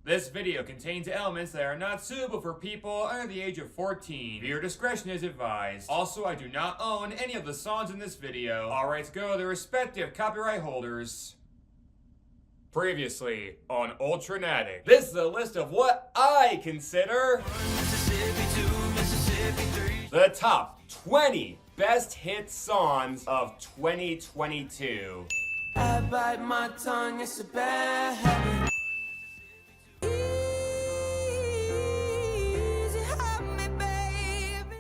This video contains elements that are not suitable for people under the age of 14. Viewer discretion is advised. Also, I do not own any of the songs in this video. All rights go to their respective copyright holders. Previously on Ultranatic. This is a list of what I consider the top 20 best hit songs of 2022. I bite my tongue, it's a bad habit. Easy, help me, baby.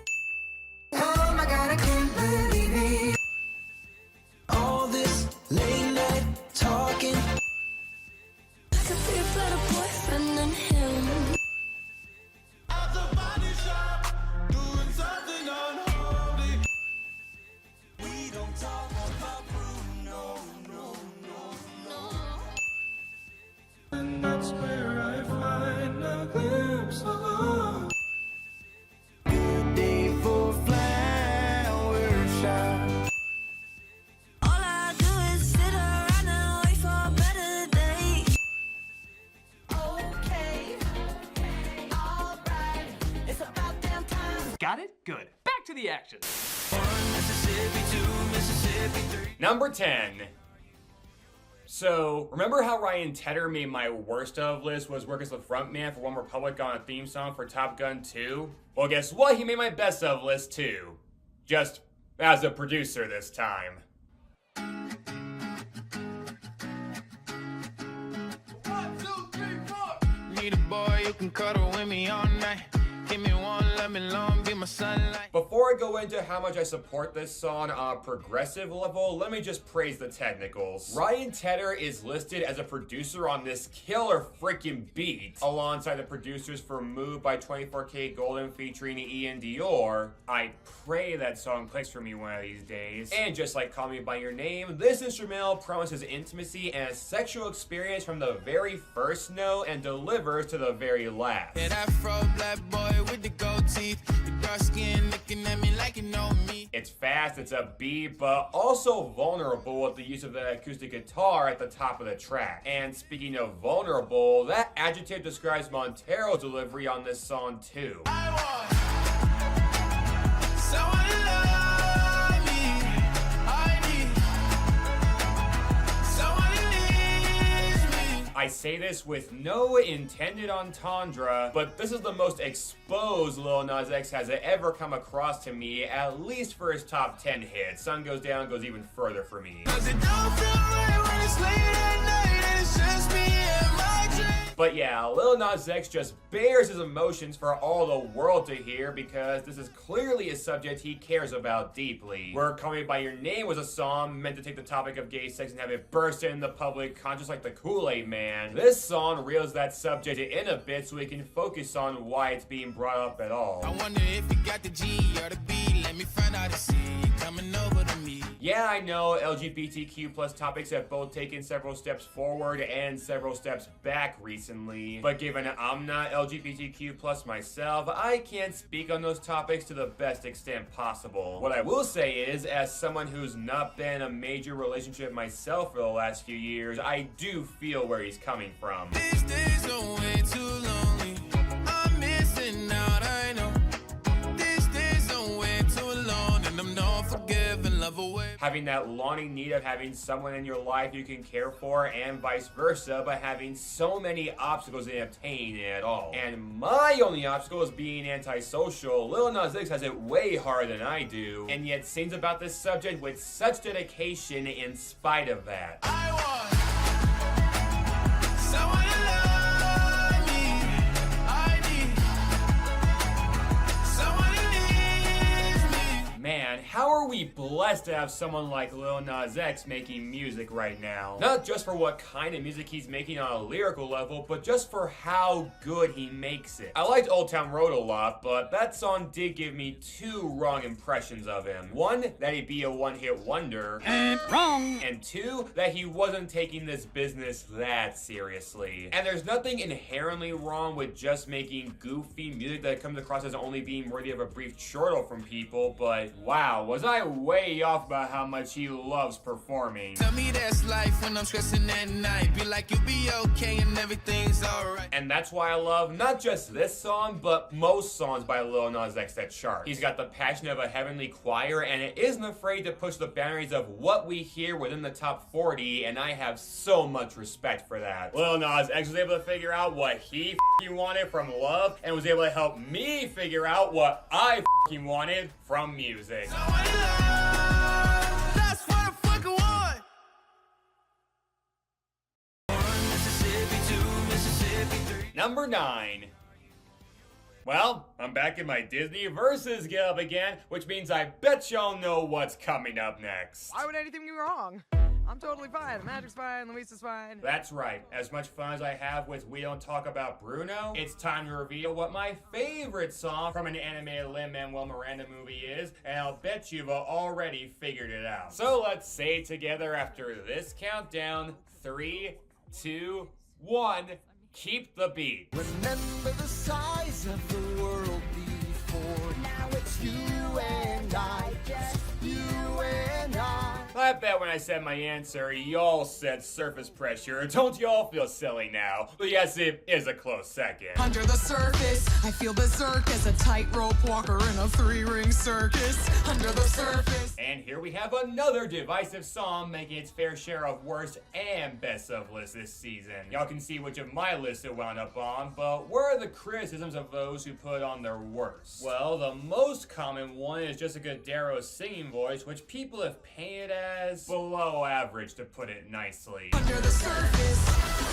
Oh my God, I can't believe it. All this late night talking. I can feel for the boyfriend and him. At the body shop, doing something unholy. We don't talk about Bruno. And that's where I find a glimpse of a good day for flower shop. All I do is sit around and wait for a better day. Okay, alright, it's about damn time. Got it? Good. Back to the action. Mississippi 2, Mississippi 3. Number 10. So, remember how Ryan Tedder made my worst of list was work as the frontman for One Republic on a theme song for Top Gun 2? Well, guess what? He made my best of list too. Just as a producer this time. 1, 2, 3, 4. Need a boy who can cuddle with me all night. Give me one, let me long, be my sunlight. Before I go into how much I support this song on a progressive level, let me just praise the technicals. Ryan Tedder is listed as a producer on this killer freaking beat, alongside the producers for Move by 24K Golden featuring Ian Dior. I pray that song clicks for me one of these days. And just like Call Me By Your Name, this instrumental promises intimacy and a sexual experience from the very first note and delivers to the very last. That afro black boy with the gold teeth, the dark skin looking at me like you know me. It's fast, it's upbeat, but also vulnerable with the use of the acoustic guitar at the top of the track. And speaking of vulnerable, that adjective describes Montero's delivery on this song too. I want someone to love me. I need someone who needs me. I say this with no intended entendre, but this is the most exposed Lil Nas X has ever come across to me, at least for his top 10 hits. Sun Goes Down goes even further for me. 'Cause it don't feel right when it's late at night and it's just me and my dreams. But yeah, Lil Nas X just bears his emotions for all the world to hear because this is clearly a subject he cares about deeply. Where Call Me By Your Name was a song meant to take the topic of gay sex and have it burst in the public conscious like the Kool-Aid Man. This song reels that subject in a bit so we can focus on why it's being brought up at all. I wonder if you got the G or the B. Let me find out and see you coming over to me. Yeah, I know LGBTQ plus topics have both taken several steps forward and several steps back recently, but given I'm not LGBTQ plus myself, I can't speak on those topics to the best extent possible. What I will say is, as someone who's not been in a major relationship myself for the last few years, I do feel where he's coming from. These days are way too lonely. I'm missing out, I know. These days are way too alone, and I'm not forgiving, love away. Having that longing need of having someone in your life you can care for and vice versa, but having so many obstacles in obtaining it at all. And my only obstacle is being antisocial. Lil Nas X has it way harder than I do, and yet sings about this subject with such dedication in spite of that. I want someone to love me. I need someone who needs me. Man, how are we blessed to have someone like Lil Nas X making music right now? Not just for what kind of music he's making on a lyrical level, but just for how good he makes it. I liked Old Town Road a lot, but that song did give me two wrong impressions of him. One, that he'd be a one-hit wonder. And wrong. And two, that he wasn't taking this business that seriously. And there's nothing inherently wrong with just making goofy music that comes across as only being worthy of a brief chortle from people, but wow, was I I way off about how much he loves performing. Tell me that's life when I'm stressing at night. Be like you'll be okay and everything's alright. And that's why I love not just this song, but most songs by Lil Nas X that chart. He's got the passion of a heavenly choir, and it isn't afraid to push the boundaries of what we hear within the top 40, and I have so much respect for that. Lil Nas X was able to figure out what he wanted from love, and was able to help me figure out what I wanted from music. So in love, that's what I fucking want. Mississippi 2, Mississippi 3. Number 9. Well, I'm back in my Disney Versus getup again, which means I bet y'all know what's coming up next. Why would anything be wrong? I'm totally fine. Magic's fine. Luisa's fine. That's right. As much fun as I have with We Don't Talk About Bruno, it's time to reveal what my favorite song from an animated Lin-Manuel Miranda movie is, and I'll bet you've already figured it out. So let's say it together after this countdown. 3, 2, 1. Keep the beat. Remember the size of the world before. Now it's you and I. Just you and I. I bet when I said my answer, y'all said surface pressure. Don't y'all feel silly now? But yes, it is a close second. Under the surface, I feel berserk as a tightrope walker in a 3-ring circus. Under the surface. And here we have another divisive song making its fair share of worst and best of lists this season. Y'all can see which of my lists it wound up on, but where are the criticisms of those who put on their worst? Well, the most common one is Jessica Darrow's singing voice, which people have painted as below average, to put it nicely. Under the surface,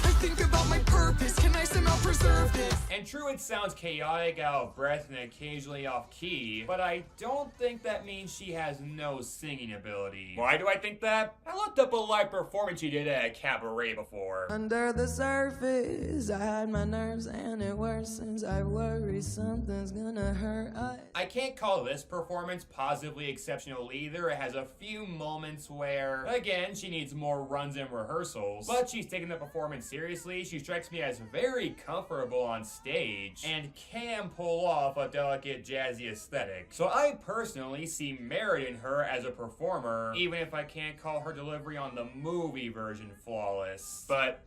I think about my purpose. Can I somehow preserve this? And true, it sounds chaotic, out of breath, and occasionally off key, but I don't think that means she has no singing ability. Why do I think that? I looked up a live performance she did at a cabaret before. Under the surface, I hide my nerves and it worsens. I worry something's gonna hurt. I can't call this performance positively exceptional either. It has a few moments where, again, she needs more runs and rehearsals, but she's taking the performance seriously. She strikes me as very comfortable on stage and can pull off a delicate jazzy aesthetic. So I personally see merit in her as a performer, even if I can't call her delivery on the movie version flawless. But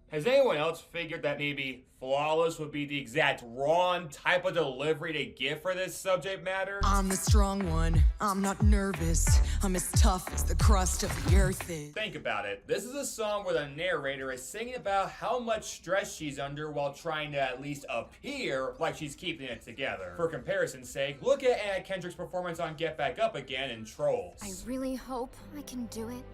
has anyone else figured that maybe flawless would be the exact wrong type of delivery to give for this subject matter? I'm the strong one. I'm not nervous. I'm as tough as the crust of the earth is. Think about it. This is a song where the narrator is singing about how much stress she's under while trying to at least appear like she's keeping it together. For comparison's sake, look at Anna Kendrick's performance on Get Back Up Again in Trolls. I really hope I can do it,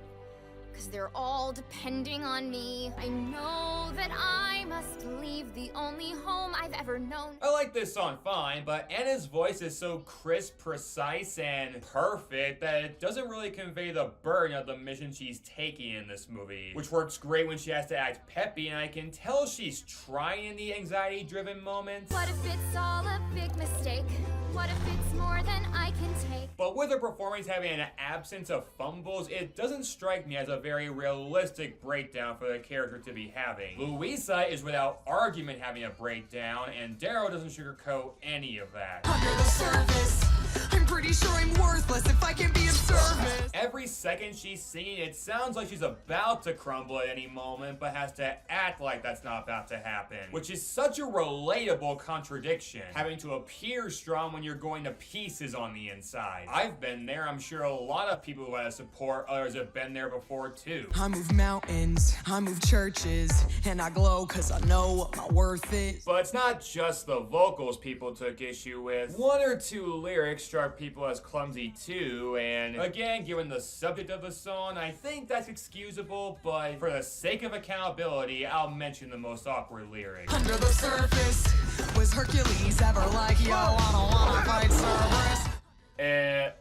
because they're all depending on me. I know that I must leave the only home I've ever known. I like this song fine, but Anna's voice is so crisp, precise, and perfect that it doesn't really convey the burden of the mission she's taking in this movie, which works great when she has to act peppy, and I can tell she's trying in the anxiety-driven moments. What if it's all a big mistake? What if it's more than I can take? But with her performance having an absence of fumbles, it doesn't strike me as a very realistic breakdown for the character to be having. Louisa is without argument having a breakdown, and Darrow doesn't sugarcoat any of that. Under the surface, I'm pretty sure I'm worthless if I can be of service. Every second she's singing, it sounds like she's about to crumble at any moment, but has to act like that's not about to happen, which is such a relatable contradiction, having to appear strong when you're going to pieces on the inside. I've been there. I'm sure a lot of people who have support others have been there before too. I move mountains, I move churches, and I glow cause I know what my worth is. But it's not just the vocals people took issue with. One or two lyrics struck people as clumsy too, and again, given the subject of the song, I think that's excusable, but for the sake of accountability, I'll mention the most awkward lyrics. Under the surface, was Hercules ever like, yo, I don't wanna fight Cerberus?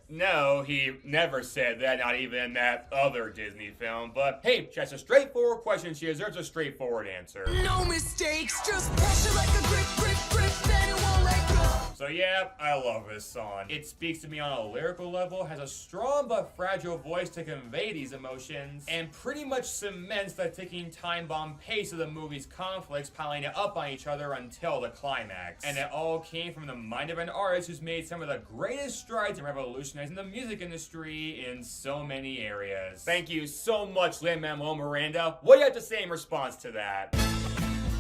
No, he never said that, not even in that other Disney film, but hey, that's a straightforward question. She deserves a straightforward answer. No mistakes, just pressure like a grip, grip, grip, then it won't let go. So yeah, I love this song. It speaks to me on a lyrical level, has a strong but fragile voice to convey these emotions, and pretty much cements the ticking time bomb pace of the movie's conflicts, piling it up on each other until the climax. And it all came from the mind of an artist who's made some of the greatest strides in revolutionizing the music industry in so many areas. Thank you so much, Lin-Manuel Miranda. What do you have to say in response to that?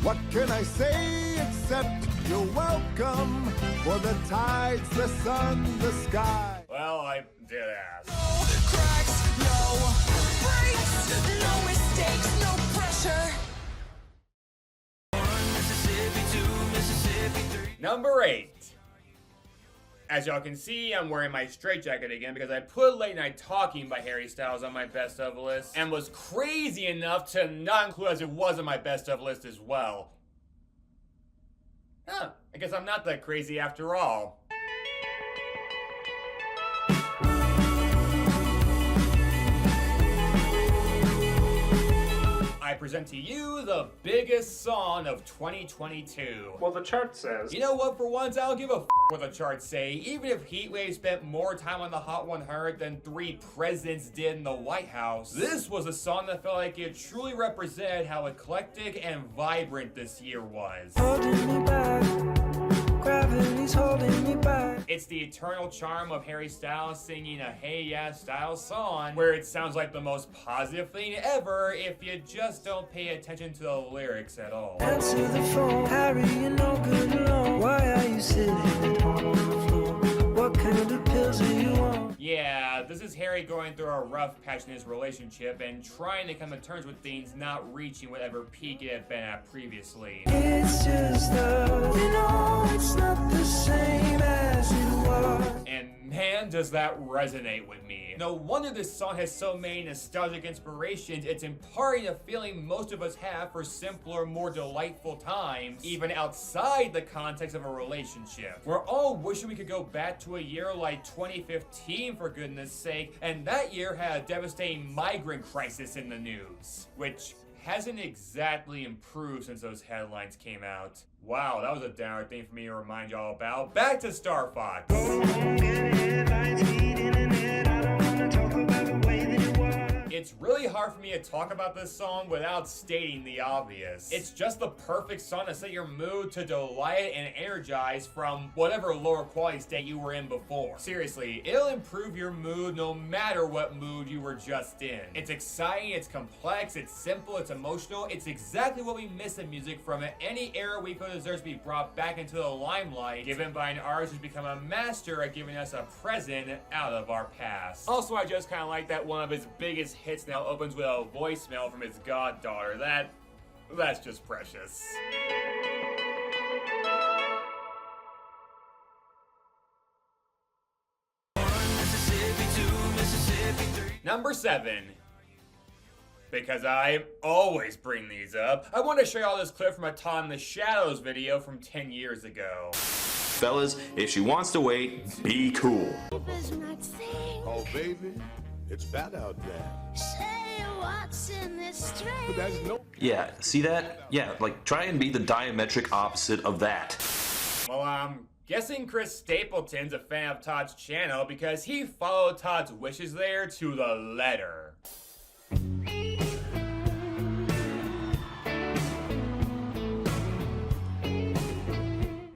What can I say except you're welcome for the tides, the sun, the sky? Well, I did ask. No cracks, no breaks, no mistakes, no pressure. Number 8. As y'all can see, I'm wearing my straitjacket again because I put Late Night Talking by Harry Styles on my best of list and was crazy enough to not include as it was on my best of list as well. Huh, I guess I'm not that crazy after all. I present to you the biggest song of 2022. Well, the chart says. You know what, for once, I don't give a what the charts say. Even if Heatwave spent more time on the Hot 100 than 3 presidents did in the White House, this was a song that felt like it truly represented how eclectic and vibrant this year was. Holding me back, gravity's holding me back. It's the eternal charm of Harry Styles singing a Hey Ya style song where it sounds like the most positive thing ever if you just don't pay attention to the lyrics at all. Answer the phone, Harry, you're no good alone. Why are you sitting at home on the floor? What kind of pills are you on? Yeah, this is Harry going through a rough patch in his relationship and trying to come to terms with things not reaching whatever peak it had been at previously. It's just love, you know it's not the same as it was. And man, does that resonate with me. No wonder this song has so many nostalgic inspirations. It's imparting a feeling most of us have for simpler, more delightful times, even outside the context of a relationship. We're all wishing we could go back to a year like 2015, for goodness sake, and that year had a devastating migrant crisis in the news, which hasn't exactly improved since those headlines came out. Wow, that was a downer thing for me to remind y'all about. Back to Star Fox. It's really hard for me to talk about this song without stating the obvious. It's just the perfect song to set your mood, to delight and energize from whatever lower quality state you were in before. Seriously, it'll improve your mood no matter what mood you were just in. It's exciting, it's complex, it's simple, it's emotional. It's exactly what we miss in music from any era we feel deserves to be brought back into the limelight, given by an artist who's become a master at giving us a present out of our past. Also, I just kind of like that one of his biggest hits now opens with a voicemail from his goddaughter. That's just precious. Number 7. Because I always bring these up, I want to show y'all this clip from a Todd in the Shadows video from 10 years ago. Fellas, if she wants to wait, be cool. Oh, baby, it's bad out there. Say what's in this But drink. there's no... Yeah, see that? Yeah, like try and be the diametric opposite of that. Well, I'm guessing Chris Stapleton's a fan of Todd's channel because he followed Todd's wishes there to the letter.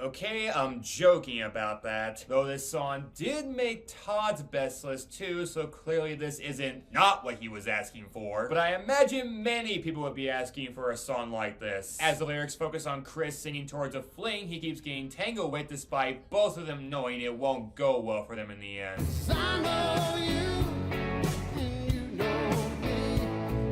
Okay, I'm joking about that, though this song did make Todd's best list too, so clearly this isn't not what he was asking for. But I imagine many people would be asking for a song like this. As the lyrics focus on Chris singing towards a fling he keeps getting tangled with, despite both of them knowing it won't go well for them in the end. I know you, and you know me,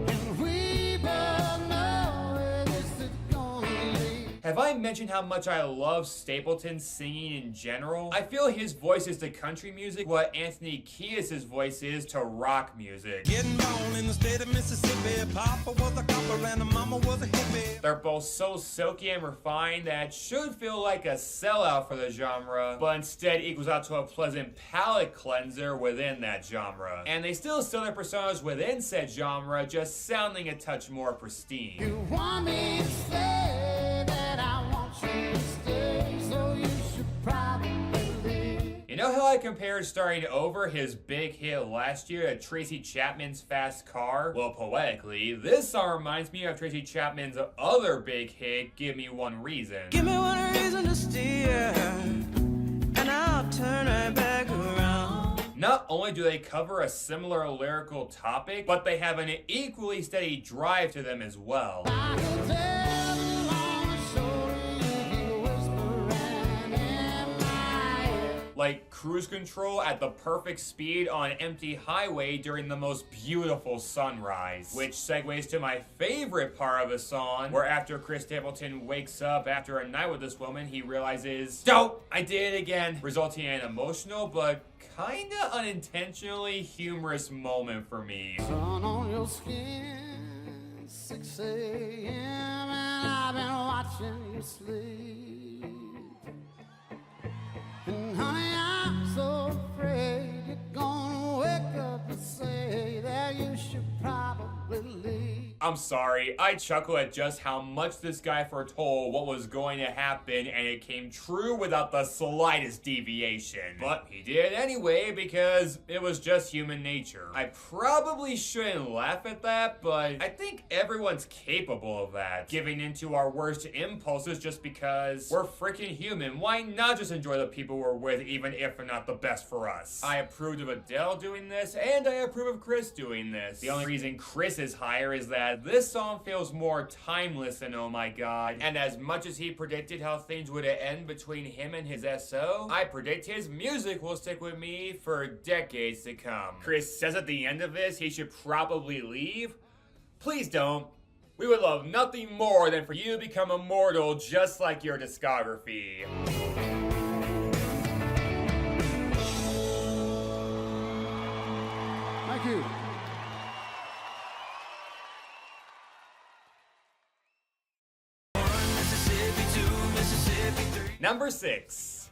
and we both know where this is gonna lead. Have I mentioned how much I love Stapleton singing in general? I feel his voice is to country music what Anthony Kiedis' voice is to rock music. Getting born in the state of Mississippi, Papa was a copper and Mama was a hippie. They're both so silky and refined that it should feel like a sellout for the genre, but instead equals out to a pleasant palate cleanser within that genre. And they still sell their personas within said genre, just sounding a touch more pristine. You want me to say that I want you to stay, so you should probably guy compared starting over his big hit last year to Tracy Chapman's Fast Car. Well, poetically, this song reminds me of Tracy Chapman's other big hit, Give Me One Reason. Give me one reason to steer, and I'll turn right back around. Not only do they cover a similar lyrical topic, but they have an equally steady drive to them as well. I can tell you on the shore, you whispering in my ear. Like cruise control at the perfect speed on an empty highway during the most beautiful sunrise. Which segues to my favorite part of the song, where after Chris Stapleton wakes up after a night with this woman, he realizes, dope, I did it again, resulting in an emotional but kinda unintentionally humorous moment for me. Sun on your skin, 6 a.m. and I've been watching you sleep. And honey, I'm so afraid you're gonna wake up and say that you should probably leave. I'm sorry, I chuckle at just how much this guy foretold what was going to happen, and it came true without the slightest deviation. But he did anyway because it was just human nature. I probably shouldn't laugh at that, but I think everyone's capable of that. Giving into our worst impulses just because we're freaking human. Why not just enjoy the people we're with, even if they're not the best for us? I approved of Adele doing this, and I approve of Chris doing this. The only reason Chris is higher is that this song feels more timeless than Oh My God, and as much as he predicted how things would end between him and his SO, I predict his music will stick with me for decades to come. Chris says at the end of this he should probably leave. Please don't. We would love nothing more than for you to become immortal just like your discography. Thank you. Number 6.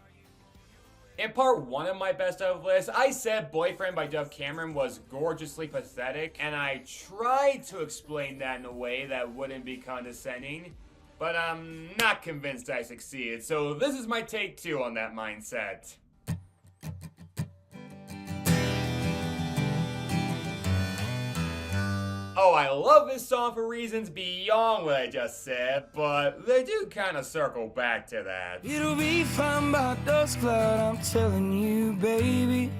In part 1 of my best of list, I said Boyfriend by Dove Cameron was gorgeously pathetic, and I tried to explain that in a way that wouldn't be condescending, but I'm not convinced I succeeded, so this is my take 2 on that mindset. Oh, I love this song for reasons beyond what I just said, but they do kind of circle back to that. It'll be fine by dusk cloud, I'm telling you, baby.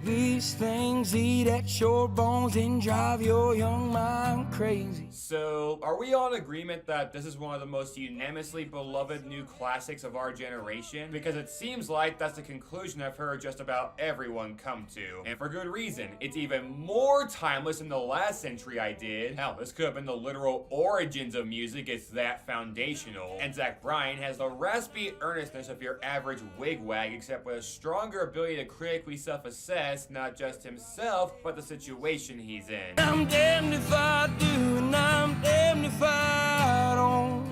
These things eat at your bones and drive your young mind crazy. So, are we all in agreement that this is one of the most unanimously beloved new classics of our generation? Because it seems like that's the conclusion I've heard just about everyone come to. And for good reason. It's even more timeless than the last century I did. Hell, this could have been the literal origins of music, it's that foundational. And Zach Bryan has the raspy earnestness of your average wigwag, except with a stronger ability to critically self-assess not just himself, but the situation he's in. I'm damned if I do, and I'm damned if I don't.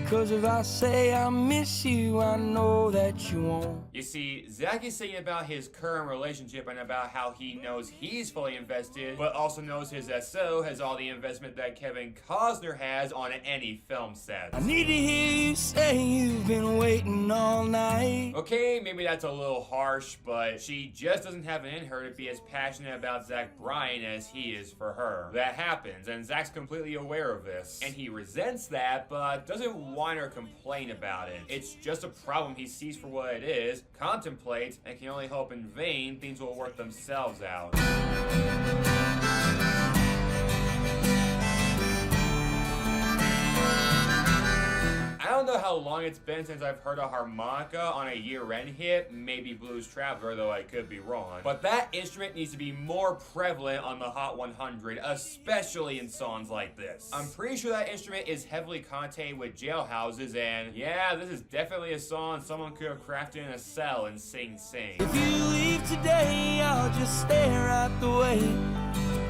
'Cause if I say I miss you, I know that you won't. You see, Zach is singing about his current relationship and about how he knows he's fully invested, but also knows his SO has all the investment that Kevin Costner has on any film set. I need to hear you say you've been waiting all night. Okay, maybe that's a little harsh, but she just doesn't have it in her to be as passionate about Zach Bryan as he is for her. That happens, and Zach's completely aware of this. And he resents that, but doesn't whine or complain about it. It's just a problem he sees for what it is, contemplates, and can only hope in vain things will work themselves out. I don't know how long it's been since I've heard a harmonica on a year-end hit, maybe Blues Traveler, though I could be wrong. But that instrument needs to be more prevalent on the Hot 100, especially in songs like this. I'm pretty sure that instrument is heavily connotated with jailhouses, and yeah, this is definitely a song someone could have crafted in a cell and sing. If you leave today, I'll just stare out the way.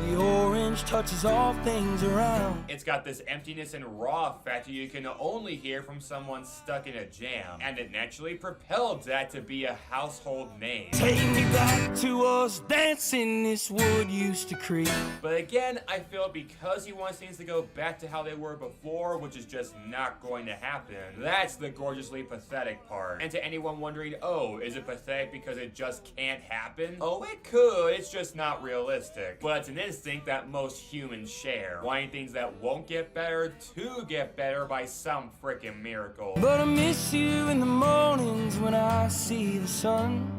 The the orange touches all things around. It's got this emptiness and raw factor you can only hear from someone stuck in a jam, and it naturally propelled Zach to be a household name. Take me back to us dancing this wood used to creep. But again, I feel because he wants things to go back to how they were before, which is just not going to happen, that's the gorgeously pathetic part. And to anyone wondering, oh, is it pathetic because it just can't happen? Oh, it could, it's just not realistic. But it's an instinct that most humans share, wanting things that won't get better to get better by some freaking miracle. But I miss you in the mornings when I see the sun.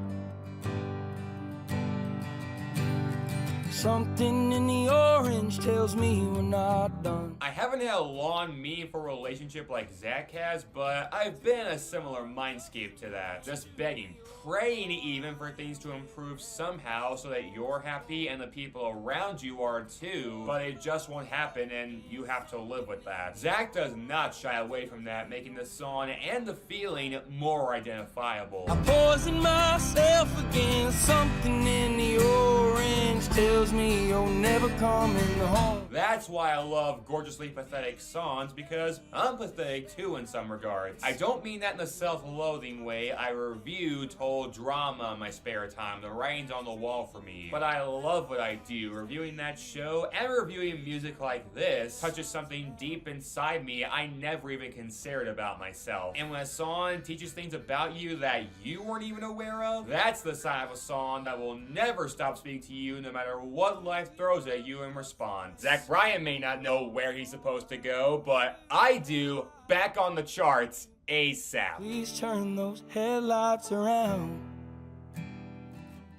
Something in the orange tells me we're not done. I haven't had a long, meaningful relationship like Zach has, but I've been in a similar mindscape to that. Just begging, praying even for things to improve somehow so that you're happy and the people around you are too, but it just won't happen and you have to live with that. Zach does not shy away from that, making the song and the feeling more identifiable. I poison myself again. Something in the orange tells me you're never coming home. That's why I love gorgeously pathetic songs, because I'm pathetic too in some regards. I don't mean that in a self-loathing way. I review told drama in my spare time. The writing's on the wall for me. But I love what I do. Reviewing that show and reviewing music like this touches something deep inside me I never even considered about myself. And when a song teaches things about you that you weren't even aware of, that's the sign of a song that will never stop speaking to you no matter what life throws at you in response. Zach Bryan may not know where he's supposed to go, but I do. Back on the charts ASAP. Please turn those headlights around.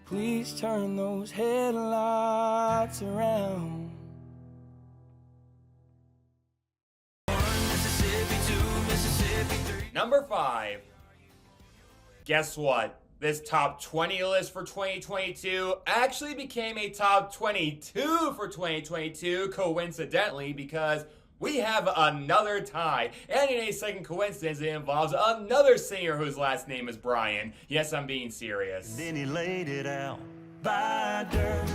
Please turn those headlights around. Number 5. Guess what? This top 20 list for 2022 actually became a top 22 for 2022, coincidentally, because we have another tie. And in a second coincidence, it involves another singer whose last name is Bryan. Yes, I'm being serious. Then he laid it out by dirt.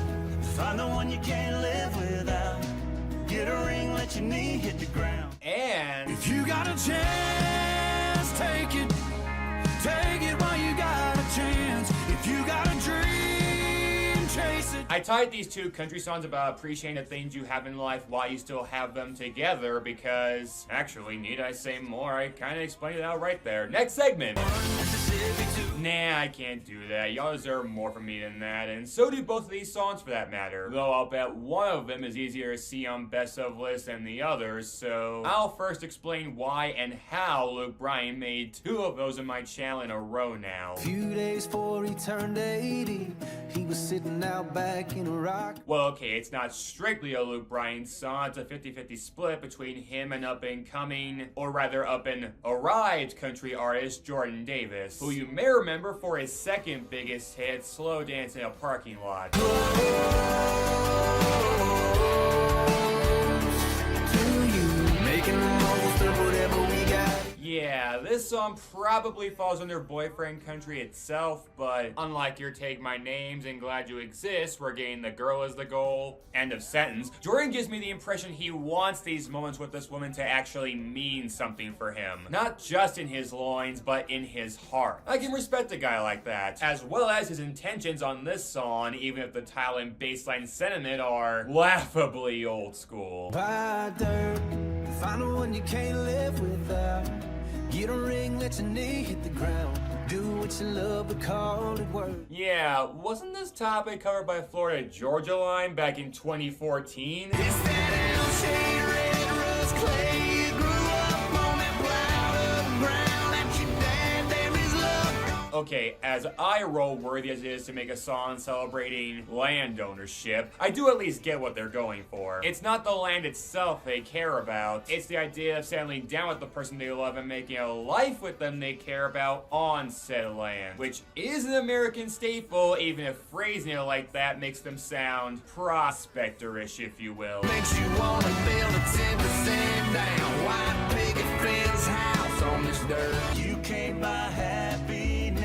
Find the one you can't live without. Get a ring, let your knee hit the ground. And If you got a chance, take it. Take it while you got a chance. If you got a dream, chase it. I tied these two country songs about appreciating the things you have in life while you still have them together because, actually, need I say more? I kind of explained it out right there. Next segment. Nah, I can't do that. Y'all deserve more from me than that, and so do both of these songs for that matter. Though I'll bet one of them is easier to see on best of lists than the others, so I'll first explain why and how Luke Bryan made 2 of those in my channel in a row now. Few days before he turned 80, he was sitting out back in a rock. Well, okay, it's not strictly a Luke Bryan song. It's a 50-50 split between him and up-and-coming, or rather up-and-arrived country artist Jordan Davis, who you may remember for his second biggest hit, Slow Dance in a Parking Lot. Yeah, this song probably falls under boyfriend country itself, but unlike your Take My Names and Glad You Exist, where getting the girl is the goal, end of sentence, Jordan gives me the impression he wants these moments with this woman to actually mean something for him. Not just in his loins, but in his heart. I can respect a guy like that, as well as his intentions on this song, even if the title and bassline sentiment are laughably old school. Buy dirt, find the one you can't live without. Get a ring, let your knee hit the ground. Do what you love, but call it work. Yeah, wasn't this topic covered by Florida Georgia Line back in 2014? It's that old shade, red rust clay. You grew up on that plowed up ground that your dad damn his love. Okay, as eye-roll worthy as it is to make a song celebrating land ownership, I do at least get what they're going for. It's not the land itself they care about, it's the idea of settling down with the person they love and making a life with them they care about on said land, which is an American staple, even if phrasing it like that makes them sound prospector-ish, if you will. Makes you wanna build a 10% down white picket fence house on this dirt. You can't buy happiness,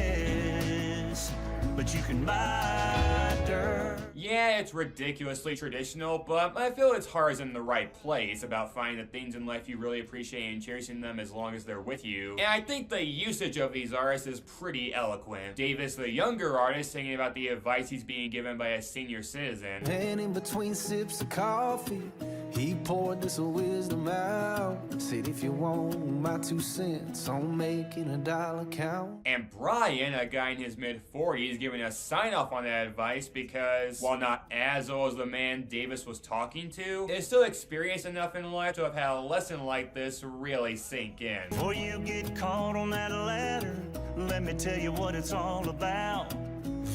but you can buy dirt. Yeah, it's ridiculously traditional, but I feel its heart is in the right place about finding the things in life you really appreciate and cherishing them as long as they're with you. And I think the usage of these artists is pretty eloquent. Davis, the younger artist, singing about the advice he's being given by a senior citizen. And in between sips of coffee, he poured this wisdom out. Said, if you want my 2 cents on making a dollar count. And Brian, a guy in his mid-40s, giving a sign-off on that advice because, while not as old as the man Davis was talking to, is still experienced enough in life to have had a lesson like this really sink in. Before you get caught on that ladder, let me tell you what it's all about.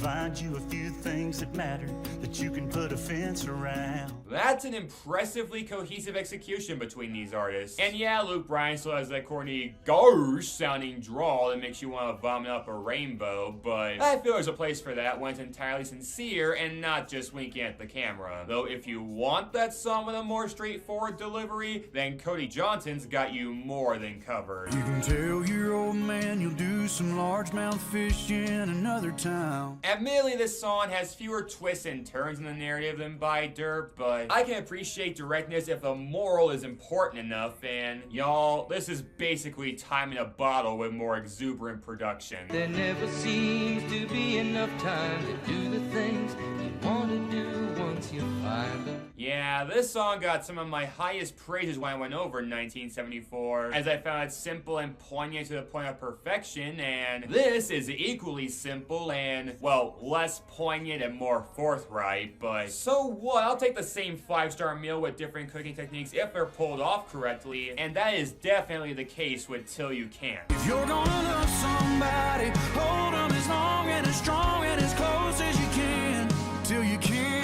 Find you a few things that matter that you can put a fence around. That's an impressively cohesive execution between these artists. And yeah, Luke Bryan still has that corny gauche sounding drawl that makes you want to vomit up a rainbow, but I feel there's a place for that when it's entirely sincere and not just winking at the camera. Though if you want that song with a more straightforward delivery, then Cody Johnson's got you more than covered. You can tell your old man you'll do some largemouth fishing another time. Admittedly, this song has fewer twists and turns in the narrative than Buy Dirt, but I can appreciate directness if the moral is important enough, and y'all, this is basically Time in a Bottle with more exuberant production. There never seems to be enough time to do the things you want to do once you find them. Yeah, this song got some of my highest praises when I went over in 1974, as I found it simple and poignant to the point of perfection, and this is equally simple and, well, less poignant and more forthright, but so what? I'll take the same 5-star meal with different cooking techniques if they're pulled off correctly, and that is definitely the case with Till You Can't. If you're gonna love somebody, hold them as long and as strong and as close as you can, till you can.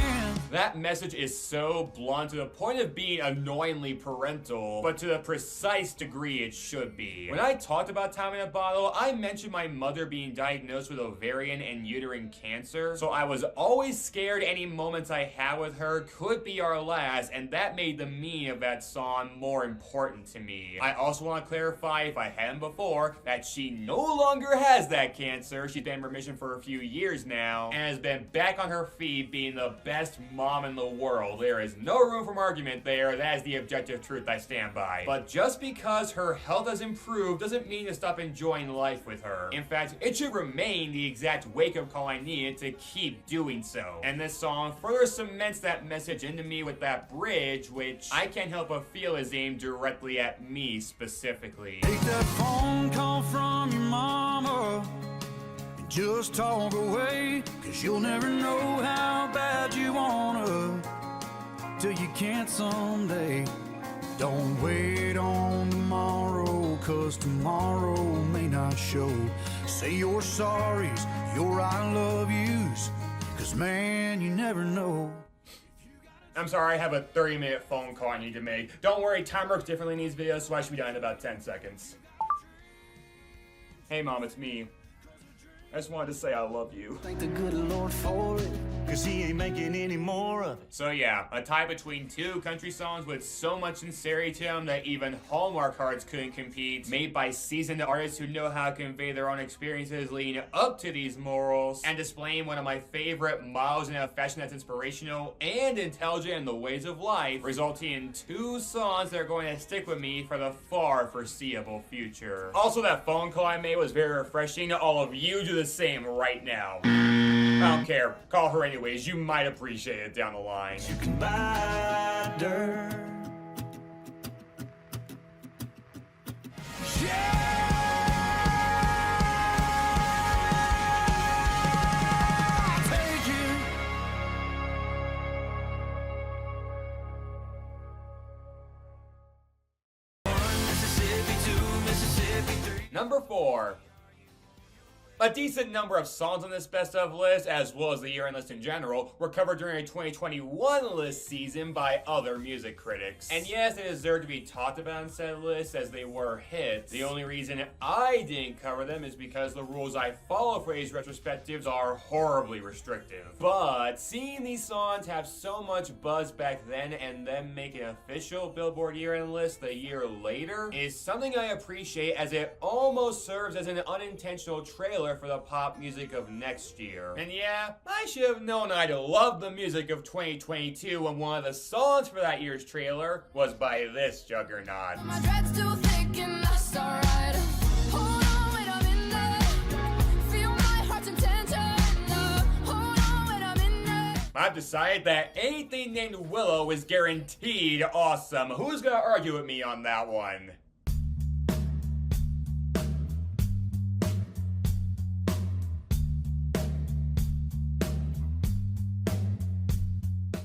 That message is so blunt to the point of being annoyingly parental, but to the precise degree it should be. When I talked about Time in a Bottle, I mentioned my mother being diagnosed with ovarian and uterine cancer, so I was always scared any moments I had with her could be our last, and that made the meaning of that song more important to me. I also want to clarify, if I hadn't before, that she no longer has that cancer. She's been in remission for a few years now, and has been back on her feet being the best mom in the world. There is no room for argument there. That is the objective truth I stand by. But just because her health has improved doesn't mean to stop enjoying life with her. In fact, it should remain the exact wake-up call I needed to keep doing so. And this song further cements that message into me with that bridge, which I can't help but feel is aimed directly at me specifically. Take that phone call from your mama. Just talk away, 'cause you'll never know how bad you wanna, till you can't someday. Don't wait on tomorrow, 'cause tomorrow may not show. Say your sorries, your I love yous, 'cause man, you never know. I'm sorry, I have a 30-minute phone call I need to make. Don't worry, time works differently in these videos, so I should be done in about 10 seconds. Hey Mom, it's me. I just wanted to say I love you. Thank the good Lord for it, 'Cause he ain't making any more of it. So yeah, a tie between two country songs with so much sincerity to them that even Hallmark cards couldn't compete, made by seasoned artists who know how to convey their own experiences leading up to these morals, and displaying one of my favorite models in a fashion that's inspirational and intelligent in the ways of life, resulting in 2 songs that are going to stick with me for the far foreseeable future. Also, that phone call I made was very refreshing. All of you do the same right now. I don't care. Call her anyways. You might appreciate it down the line. You can buy dirt. Number 4. A decent number of songs on this best of list, as well as the year-end list in general, were covered during a 2021 list season by other music critics. And yes, they deserve to be talked about in said list as they were hits. The only reason I didn't cover them is because the rules I follow for these retrospectives are horribly restrictive. But seeing these songs have so much buzz back then and then make an official Billboard year-end list a year later is something I appreciate, as it almost serves as an unintentional trailer killer for the pop music of next year. And yeah, I should have known I'd love the music of 2022 when one of the songs for that year's trailer was by this juggernaut. My dread's too thick and that's alright. Hold on, wait, I'm in there. Feel my heart's intention. Hold on, wait, I'm in there. I've decided that anything named Willow is guaranteed awesome. Who's gonna argue with me on that one?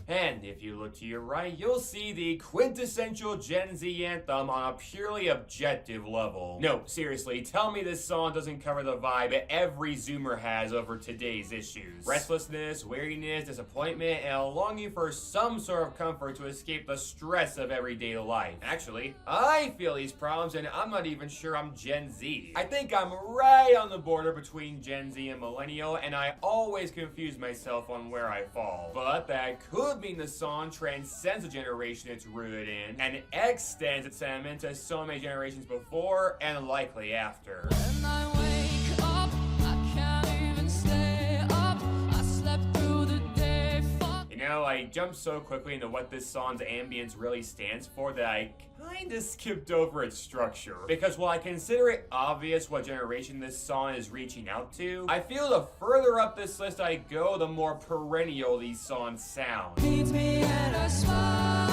And if you look to your right, you'll see the quintessential Gen Z anthem on a purely objective level. No, seriously, tell me this song doesn't cover the vibe every Zoomer has over today's issues. Restlessness, weariness, disappointment, and a longing for some sort of comfort to escape the stress of everyday life. Actually, I feel these problems and I'm not even sure I'm Gen Z. I think I'm right on the border between Gen Z and Millennial, and I always confuse myself on where I fall. But that could mean the song transcends the generation it's rooted in and extends its sentiment to so many generations before and likely after. When I wake up, I can't even stay up. I slept through the day. You know, I jumped so quickly into what this song's ambience really stands for that I kinda skipped over its structure. Because while I consider it obvious what generation this song is reaching out to, I feel the further up this list I go, the more perennial these songs sound. Meet me at a spot.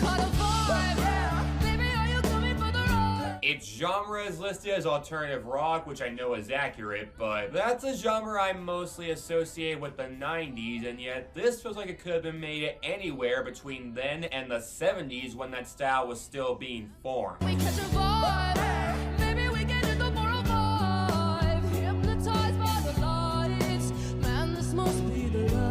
Caught a vibe. Baby, are you coming for the ride? Its genre is listed as alternative rock, which I know is accurate, but that's a genre I mostly associate with the 90s, and yet this feels like it could have been made anywhere between then and the 70s when that style was still being formed. We catch a vibe. Maybe we get into more of a vibe. Hypnotized by the lights. Man, this must be the light.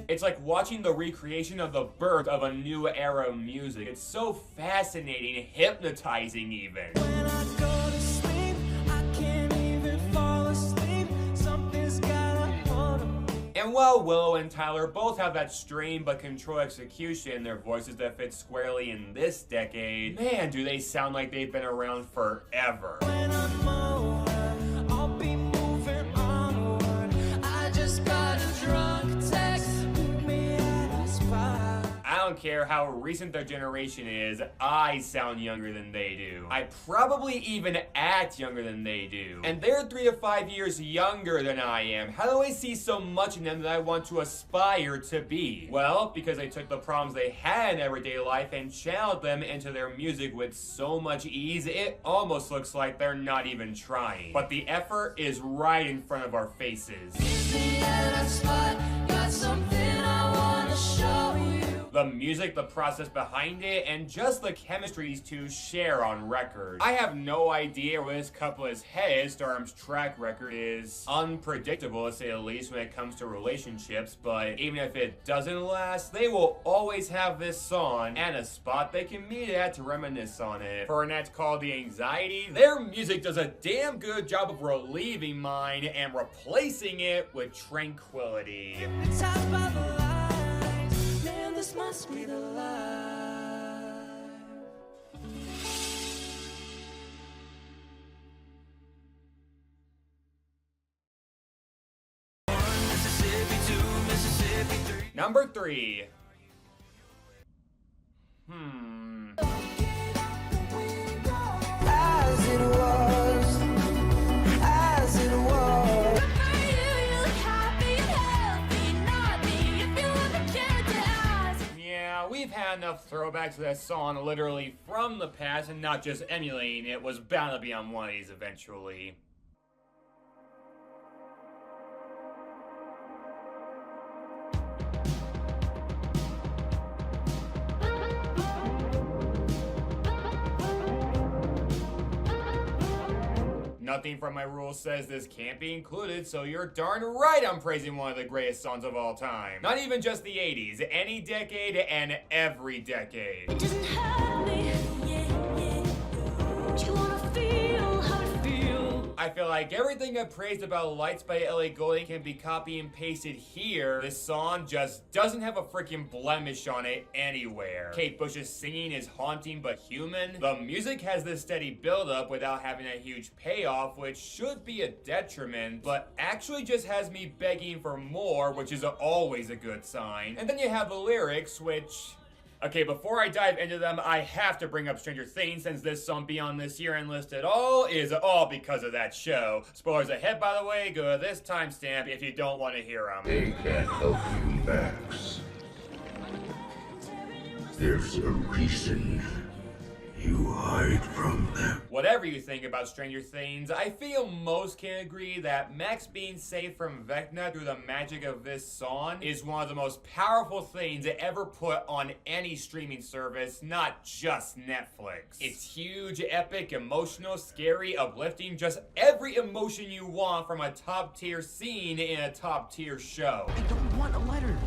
It's like watching the recreation of the birth of a new era of music. It's so fascinating, hypnotizing even. When I go to sleep, I can't even fall asleep. Something's got a hold of me. And while Willow and Tyler both have that strained but controlled execution in their voices that fit squarely in this decade, man, do they sound like they've been around forever. When I'm older, I'll be moving onward. I just got a drunk text. Meet me at a spot. I don't care how recent their generation is, I sound younger than they do. I probably even act younger than they do. And they're 3 to 5 years younger than I am. How do I see so much in them that I want to aspire to be? Well, because they took the problems they had in everyday life and channeled them into their music with so much ease, it almost looks like they're not even trying. But the effort is right in front of our faces. Meet me at a spot. Got something I wanna show you. The music, the process behind it, and just the chemistry these two share on record. I have no idea where this couple is headed. Starm's track record is unpredictable, to say the least, when it comes to relationships, but even if it doesn't last, they will always have this song and a spot they can meet at to reminisce on it. For a net called The Anxiety, their music does a damn good job of relieving mine and replacing it with tranquility. Hypnotized by the lights. Man, this must be the light. Number 3. As it was, as it was. For you, you look happy and healthy, not me. If you ever cared to ask. Yeah, we've had enough throwbacks to that song literally from the past and not just emulating it. Was bound to be on one of these eventually. Nothing from my rules says this can't be included, so you're darn right I'm praising one of the greatest songs of all time. Not even just the 80s, any decade and every decade. It doesn't hurt me. Yeah, yeah. Do you wanna feel how I feel? I feel like everything I praised about Lights by Ellie Goulding can be copy and pasted here. This song just doesn't have a freaking blemish on it anywhere. Kate Bush's singing is haunting but human. The music has this steady build-up without having a huge payoff, which should be a detriment, but actually just has me begging for more, which is always a good sign. And then you have the lyrics, which... Okay, before I dive into them, I have to bring up Stranger Things, since this song being on this year-end list at all is all because of that show. Spoilers ahead, by the way, go to this timestamp if you don't want to hear them. They can't help you, Max. There's a reason you hide from them. Whatever you think about Stranger Things, I feel most can agree that Max being saved from Vecna through the magic of this song is one of the most powerful things ever put on any streaming service, not just Netflix. It's huge, epic, emotional, scary, uplifting, just every emotion you want from a top tier scene in a top tier show. I don't want a letter.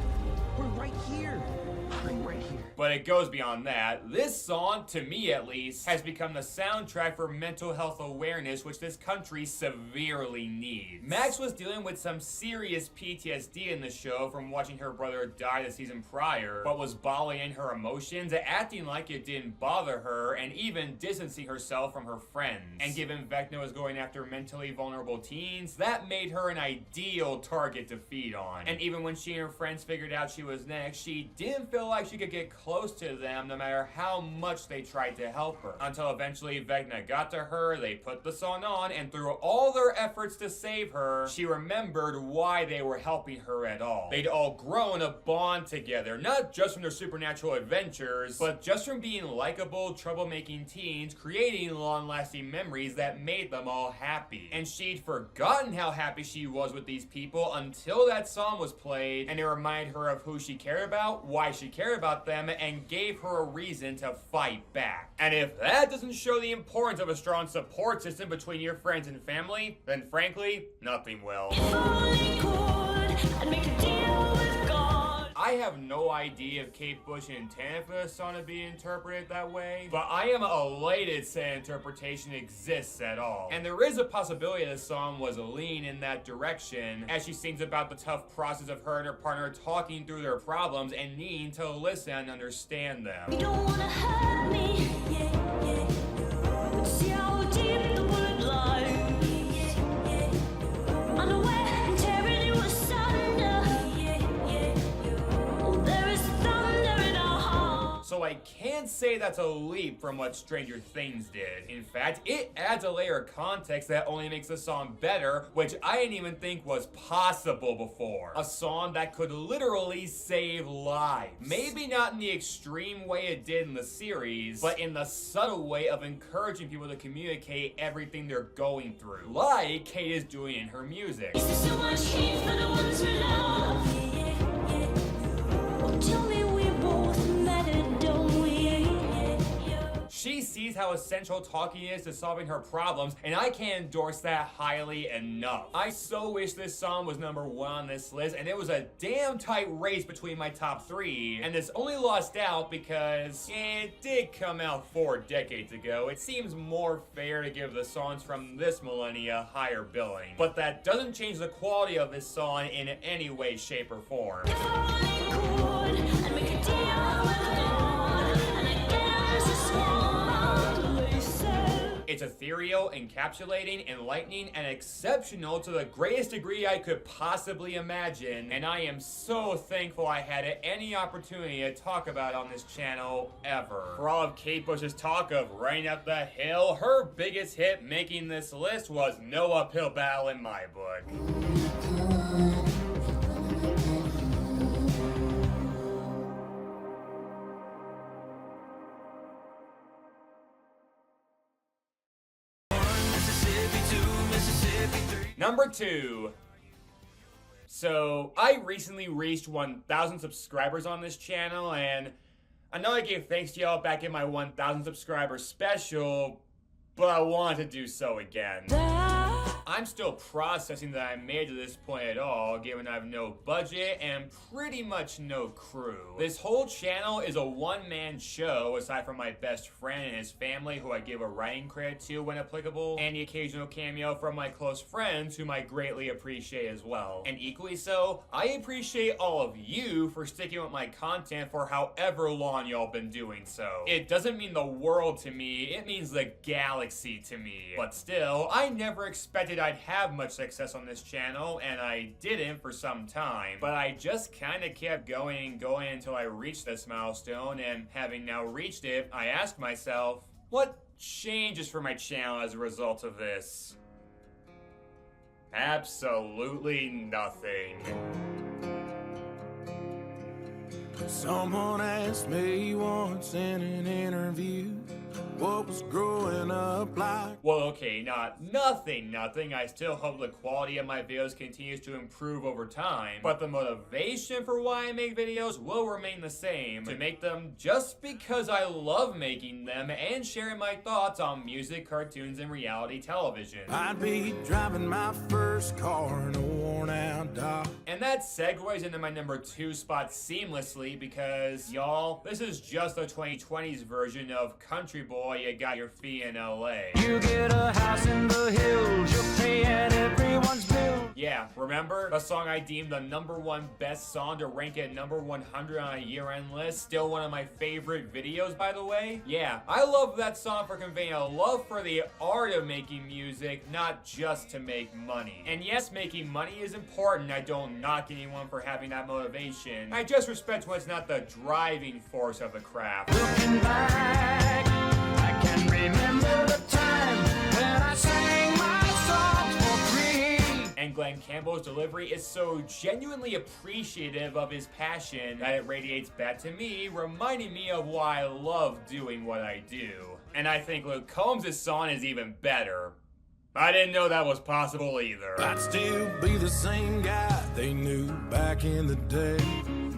We're right here. I'm right here. But it goes beyond that. This song, to me at least, has become the soundtrack for mental health awareness, which this country severely needs. Max was dealing with some serious PTSD in the show from watching her brother die the season prior, but was bottling in her emotions, acting like it didn't bother her, and even distancing herself from her friends. And given Vecna was going after mentally vulnerable teens, that made her an ideal target to feed on. And even when she and her friends figured out she was next, she didn't feel like she could get close to them no matter how much they tried to help her. Until eventually Vecna got to her, they put the song on, and through all their efforts to save her, she remembered why they were helping her at all. They'd all grown a bond together, not just from their supernatural adventures, but just from being likable, troublemaking teens, creating long-lasting memories that made them all happy. And she'd forgotten how happy she was with these people until that song was played, and it reminded her of who she cared about, why she cared about them, and gave her a reason to fight back. And if that doesn't show the importance of a strong support system between your friends and family, then frankly, nothing will. I have no idea if Kate Bush intended for this song to be interpreted that way, but I am elated said interpretation exists at all. And there is a possibility the song was a lean in that direction, as she sings about the tough process of her and her partner talking through their problems and needing to listen and understand them. You don't wanna hurt me, yeah, yeah. But see how deep the wood lies. Unaware and tearing you asunder. Oh, there is thunder in our hearts. So I can't say that's a leap from what Stranger Things did. In fact, it adds a layer of context that only makes the song better, which I didn't even think was possible before. A song that could literally save lives. Maybe not in the extreme way it did in the series, but in the subtle way of encouraging people to communicate everything they're going through, like Kate is doing in her music. Is there so much hate for the ones we love? Oh, tell me we both matter, don't we? She sees how essential talking is to solving her problems, and I can't endorse that highly enough. I so wish this song was #1 on this list, and it was a damn tight race between my top 3, and this only lost out because it did come out 4 decades ago. It seems more fair to give the songs from this millennia higher billing, but that doesn't change the quality of this song in any way, shape, or form. It's ethereal, encapsulating, enlightening, and exceptional to the greatest degree I could possibly imagine, and I am so thankful I had any opportunity to talk about it on this channel ever. For all of Kate Bush's talk of running up the hill, her biggest hit making this list was no uphill battle in my book. #2. So, I recently reached 1,000 subscribers on this channel, and I know I gave thanks to y'all back in my 1,000 subscriber special, but I want to do so again. I'm still processing that I made to this point at all, given I have no budget and pretty much no crew. This whole channel is a one-man show, aside from my best friend and his family, who I give a writing credit to when applicable, and the occasional cameo from my close friends, whom I greatly appreciate as well. And equally so, I appreciate all of you for sticking with my content for however long y'all been doing so. It doesn't mean the world to me, it means the galaxy to me. But still, I never expected I'd have much success on this channel, and I didn't for some time. But I just kinda kept going and going until I reached this milestone, and having now reached it, I asked myself, what changes for my channel as a result of this? Absolutely nothing. Someone asked me once in an interview what was growing up like. Well, okay, nothing. I still hope the quality of my videos continues to improve over time, but the motivation for why I make videos will remain the same, to make them just because I love making them and sharing my thoughts on music, cartoons, and reality television. I'd be driving my first car in a worn out Dodge. And that segues into my number 2 spot seamlessly, because y'all, this is just the 2020s version of Country Boy, You Got Your Feet in LA. You get a house in the hills, you're paying everyone's bill. Yeah, remember? The song I deemed the number 1 best song to rank at number 100 on a year-end list, still one of my favorite videos, by the way? Yeah, I love that song for conveying a love for the art of making music, not just to make money. And yes, making money is important, I don't knock anyone for having that motivation. I just respect when it's not the driving force of the craft. Looking back, I can remember the time when I sang my songs for free. And Glenn Campbell's delivery is so genuinely appreciative of his passion that it radiates back to me, reminding me of why I love doing what I do. And I think Luke Combs' song is even better. I didn't know that was possible either. I'd still be the same guy they knew back in the day,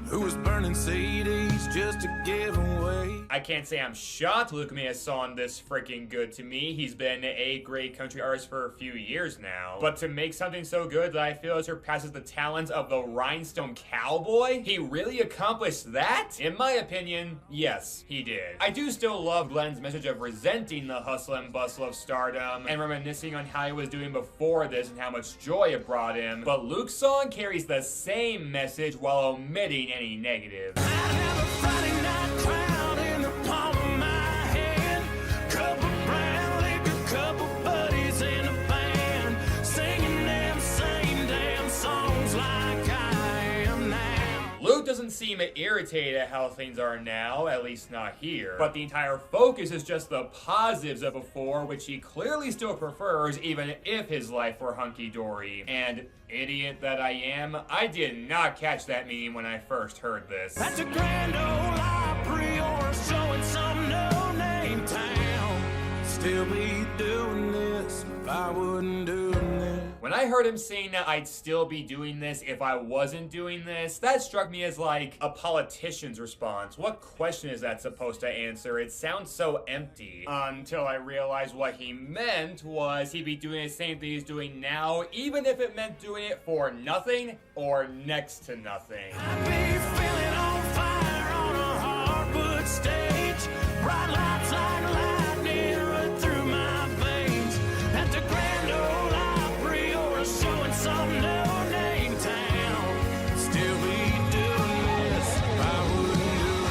who was burning CDs just to give away. I can't say I'm shocked Luke made a song this freaking good to me. He's been a great country artist for a few years now. But to make something so good that I feel it surpasses the talents of the Rhinestone Cowboy, he really accomplished that? In my opinion, yes, he did. I do still love Glenn's message of resenting the hustle and bustle of stardom and reminiscing on how he was doing before this and how much joy it brought him. But Luke's song carries the same message while omitting any negative. I have a Friday night crowd in the palm of my hand, cup of brown liquor, couple buddies in a band, singing them same damn songs like I am now. Luke doesn't seem irritated at how things are now, at least not here. But the entire focus is just the positives of before, which he clearly still prefers, even if his life were hunky-dory. And idiot that I am, I did not catch that meaning when I first heard this. That's a Grand Ole Opry or a show in some no-name town. Still be doing this if I wasn't doing this. When I heard him saying that I'd still be doing this if I wasn't doing this, that struck me as like a politician's response. What question is that supposed to answer? It sounds so empty. Until I realized what he meant was he'd be doing the same thing he's doing now, even if it meant doing it for nothing or next to nothing. I'd be feeling on fire on a hardwood stage, bright lights like lightning run through my veins. At the Grand Ole Opry or a show in some no-name town, still be doing this if I wouldn't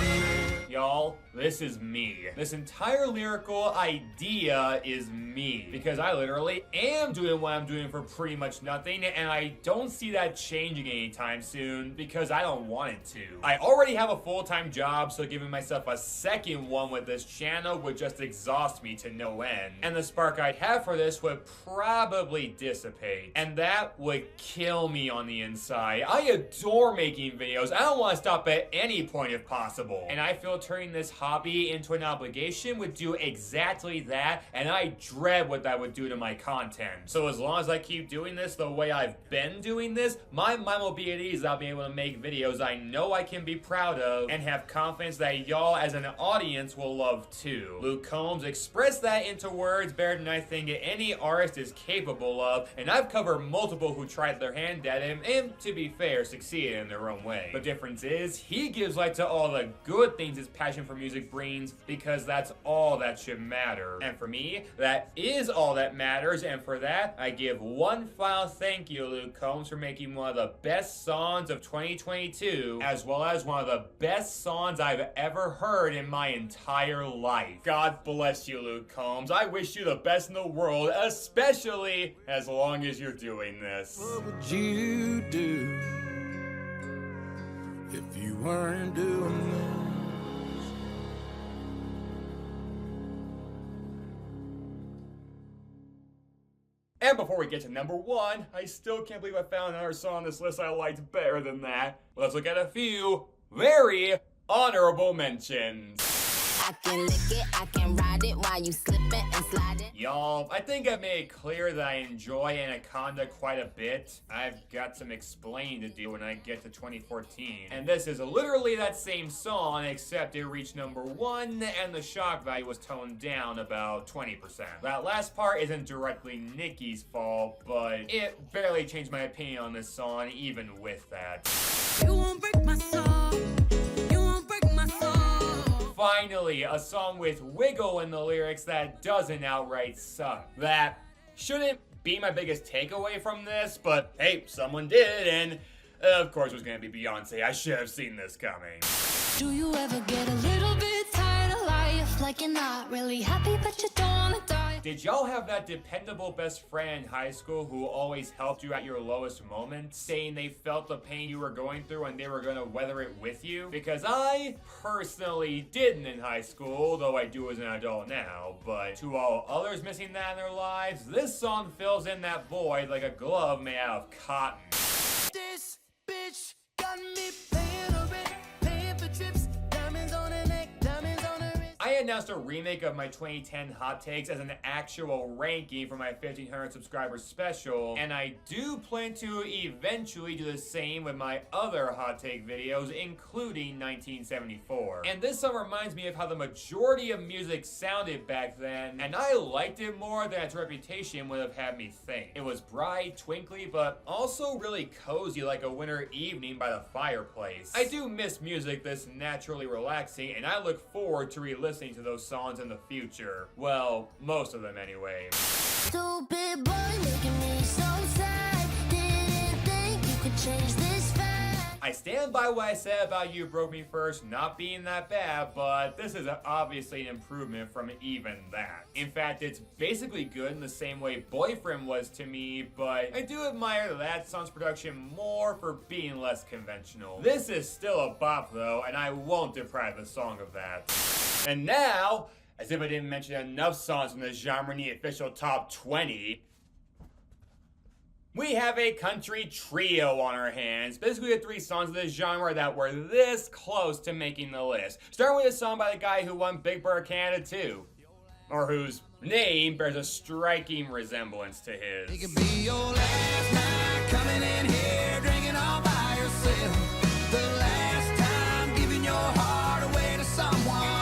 do it. Y'all, this is me. This entire lyrical idea is me. Because I literally am doing what I'm doing for pretty much nothing, and I don't see that changing anytime soon because I don't want it to. I already have a full-time job, so giving myself a second one with this channel would just exhaust me to no end. And the spark I'd have for this would probably dissipate. And that would kill me on the inside. I adore making videos. I don't want to stop at any point if possible. And I feel turning this hobby hobby into an obligation would do exactly that, and I dread what that would do to my content. So as long as I keep doing this the way I've been doing this, my mind will be at ease. I'll be able to make videos I know I can be proud of and have confidence that y'all as an audience will love too. Luke Combs expressed that into words better than I think any artist is capable of, and I've covered multiple who tried their hand at him and, to be fair, succeeded in their own way. The difference is, he gives light to all the good things his passion for music brings, because that's all that should matter. And for me, that is all that matters, and for that, I give one final thank you, Luke Combs, for making one of the best songs of 2022, as well as one of the best songs I've ever heard in my entire life. God bless you, Luke Combs. I wish you the best in the world, especially as long as you're doing this. What would you do if you weren't doing this? And before we get to number 1, I still can't believe I found another song on this list I liked better than that. Let's look at a few very honorable mentions. I can lick it, I can ride it while you slip it and slide it. Y'all, I think I made it clear that I enjoy Anaconda quite a bit. I've got some explaining to do when I get to 2014. And this is literally that same song, except it reached number 1 and the shock value was toned down about 20%. That last part isn't directly Nicki's fault, but it barely changed my opinion on this song even with that. You won't break my soul. You won't break my soul. Finally, a song with wiggle in the lyrics that doesn't outright suck. That shouldn't be my biggest takeaway from this, but hey, someone did, and of course it was gonna be Beyonce. I should have seen this coming. Do you ever get a little bit tired of life? Like you're not really happy, but you don't wanna die? Did y'all have that dependable best friend in high school who always helped you at your lowest moments, saying they felt the pain you were going through and they were gonna weather it with you? Because I personally didn't in high school, though I do as an adult now, but to all others missing that in their lives, this song fills in that void like a glove made out of cotton. This bitch got me paying her rent, paying for trips, diamonds on her neck, diamonds on her wrist. I announced a remake of my 2010 hot takes as an actual ranking for my 1500 subscribers special, and I do plan to eventually do the same with my other hot take videos, including 1974. And this song reminds me of how the majority of music sounded back then, and I liked it more than its reputation would have had me think. It was bright, twinkly, but also really cozy like a winter evening by the fireplace. I do miss music this naturally relaxing, and I look forward to re-listening to those songs in the future. Well, most of them anyway. Stupid boy making me so sad. Didn't think you could change this fast. I stand by what I said about You Broke Me First not being that bad, but this is obviously an improvement from even that. In fact, it's basically good in the same way Boyfriend was to me, but I do admire that song's production more for being less conventional. This is still a bop though, and I won't deprive the song of that. And now, as if I didn't mention enough songs from the genre in the official top 20, we have a country trio on our hands. Basically the 3 songs of this genre that were this close to making the list. Starting with a song by the guy who won Big Brother Canada 2, or whose name bears a striking resemblance to his. It could be your last night coming in here drinking all by yourself. The last time giving your heart away to someone else.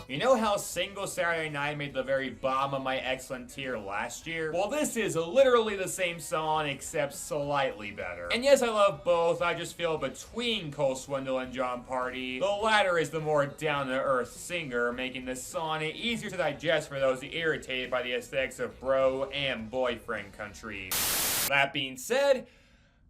You know how Single Saturday Night made the very bottom of my excellent tier last year? Well, this is literally the same song, except slightly better. And yes, I love both. I just feel between Cole Swindle and John Party, the latter is the more down-to-earth singer, making this song easier to digest for those irritated by the aesthetics of bro and boyfriend country. That being said,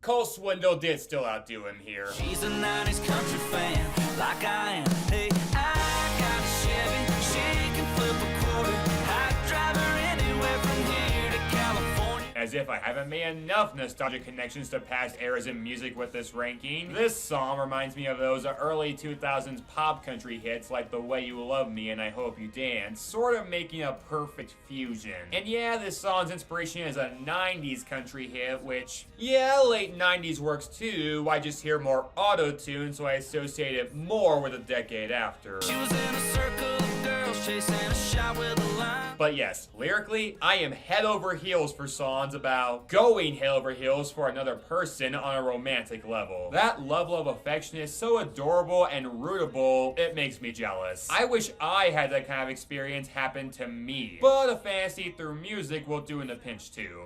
Cole Swindle did still outdo him here. She's a 90s country fan, like I am. Hey, I got a Chevy, she can flip a quarter. I'd drive her anywhere from here to California. As As if I haven't made enough nostalgic connections to past eras in music with this ranking, this song reminds me of those early 2000s pop country hits like The Way You Love Me and I Hope You Dance, sort of making a perfect fusion. And yeah, this song's inspiration is a 90s country hit, which, yeah, late 90s works too. I just hear more auto-tune, so I associate it more with a decade after. She was in a circle of girls chasing a shot with a line. But yes, lyrically, I am head over heels for songs about going head over heels for another person on a romantic level. That level of affection is so adorable and rootable, it makes me jealous. I wish I had that kind of experience happen to me. But a fantasy through music will do in a pinch too.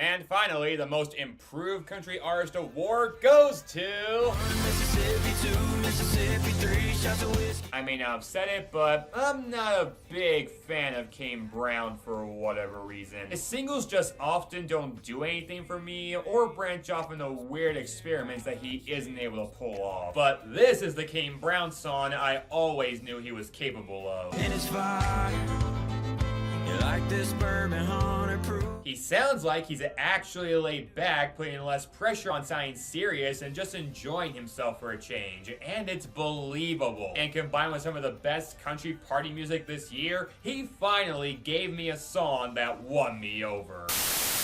And finally, the most improved country artist award goes to... I may not have said it, but I'm not a big fan of Kane Brown for whatever reason. His singles just often don't do anything for me or branch off into weird experiments that he isn't able to pull off. But this is the Kane Brown song I always knew he was capable of. And it's fine. You like this bourbon honey proof. He sounds like he's actually laid back, putting less pressure on sounding serious and just enjoying himself for a change. And it's believable. And combined with some of the best country party music this year, he finally gave me a song that won me over.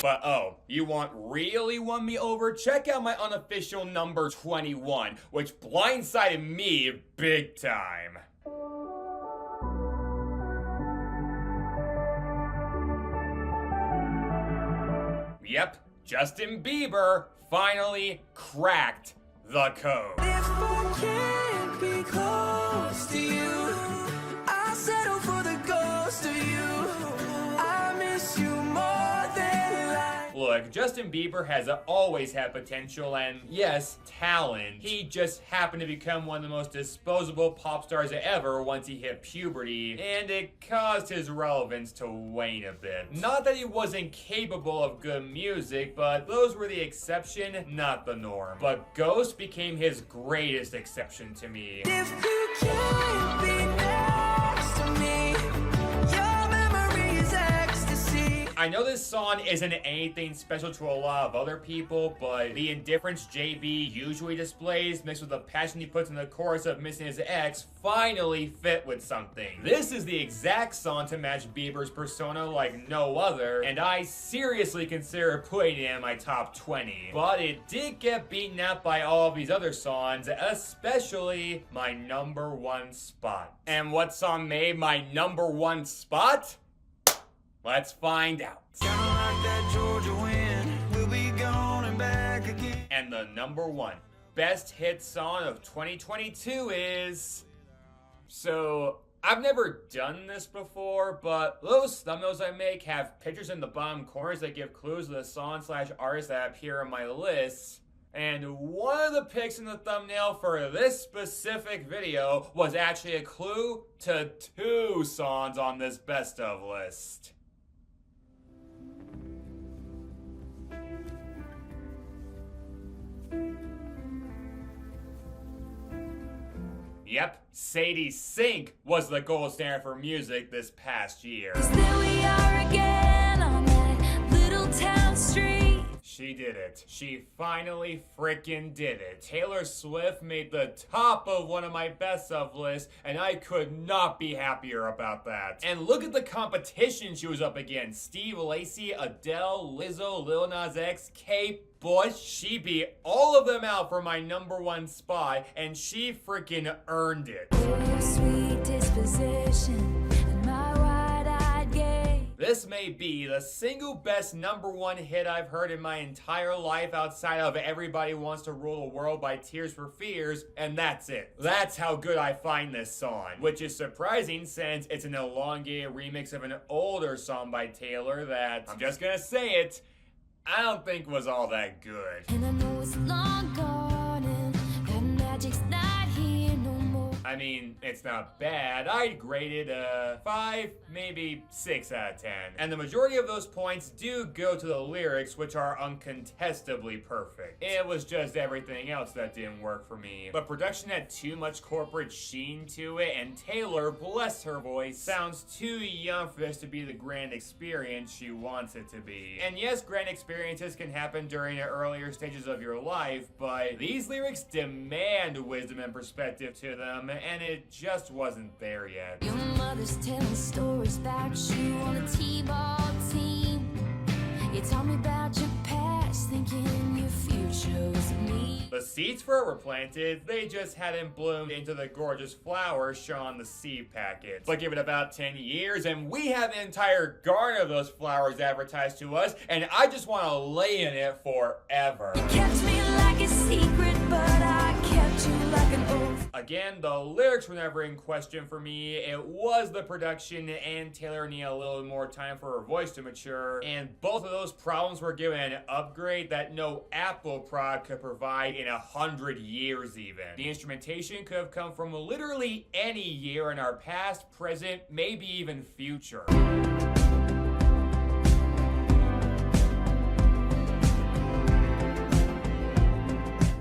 But oh, you want really won me over? Check out my unofficial number 21, which blindsided me big time. Yep, Justin Bieber finally cracked the code. If I can't be close to you, I settle for the ghost of you. I miss you more than life. Look, Justin Bieber has always had potential and, yes, talent. He just happened to become one of the most disposable pop stars ever once he hit puberty, and it caused his relevance to wane a bit. Not that he wasn't capable of good music, but those were the exception, not the norm. But Ghost became his greatest exception to me. If you can't be next to me, your memory is ecstasy. I know this song isn't anything special to a lot of other people, but the indifference JB usually displays mixed with the passion he puts in the chorus of missing his ex finally fit with something. This is the exact song to match Bieber's persona like no other, and I seriously consider putting it in my top 20. But it did get beaten out by all of these other songs, especially my number 1 spot. And what song made my number 1 spot? Let's find out. Kinda like that Georgia wind, we'll be gone and back again. And the number 1 best hit song of 2022 is... So, I've never done this before, but those thumbnails I make have pictures in the bottom corners that give clues to the song/artist that appear on my lists. And one of the pics in the thumbnail for this specific video was actually a clue to 2 songs on this best of list. Yep, Sadie Sink was the gold standard for music this past year. There we are again on that little town street. She did it. She finally freaking did it. Taylor Swift made the top of one of my best of lists, and I could not be happier about that. And look at the competition she was up against. Steve Lacy, Adele, Lizzo, Lil Nas X, Kate Bush. She beat all of them out for my number 1 spot, and she freaking earned it. Your sweet disposition and my wide-eyed gaze. This may be the single best number 1 hit I've heard in my entire life outside of Everybody Wants to Rule the World by Tears for Fears, and that's it. That's how good I find this song, which is surprising since it's an elongated remix of an older song by Taylor that, I'm just gonna say it, I don't think was all that good. And I know it's long gone and that magic's not here no more. I mean, it's not bad. I'd grade it a 5, maybe 6 out of 10. And the majority of those points do go to the lyrics, which are uncontestably perfect. It was just everything else that didn't work for me. But production had too much corporate sheen to it, and Taylor, bless her voice, sounds too young for this to be the grand experience she wants it to be. And yes, grand experiences can happen during the earlier stages of your life, but these lyrics demand wisdom and perspective to them, and it just wasn't there yet. Your mother's telling stories about you on the T-ball team. You tell me about your past, thinking your future was me. The seeds for it were planted, they just hadn't bloomed into the gorgeous flowers shown on the seed packets. But give it about 10 years and we have an entire garden of those flowers advertised to us, and I just want to lay in it forever. You kept me like a secret, but I kept you like an oath. Again, the lyrics were never in question for me. It was the production, and Taylor needed a little more time for her voice to mature, and both of those problems were given an upgrade that no Apple product could provide in 100 years even. The instrumentation could have come from literally any year in our past, present, maybe even future.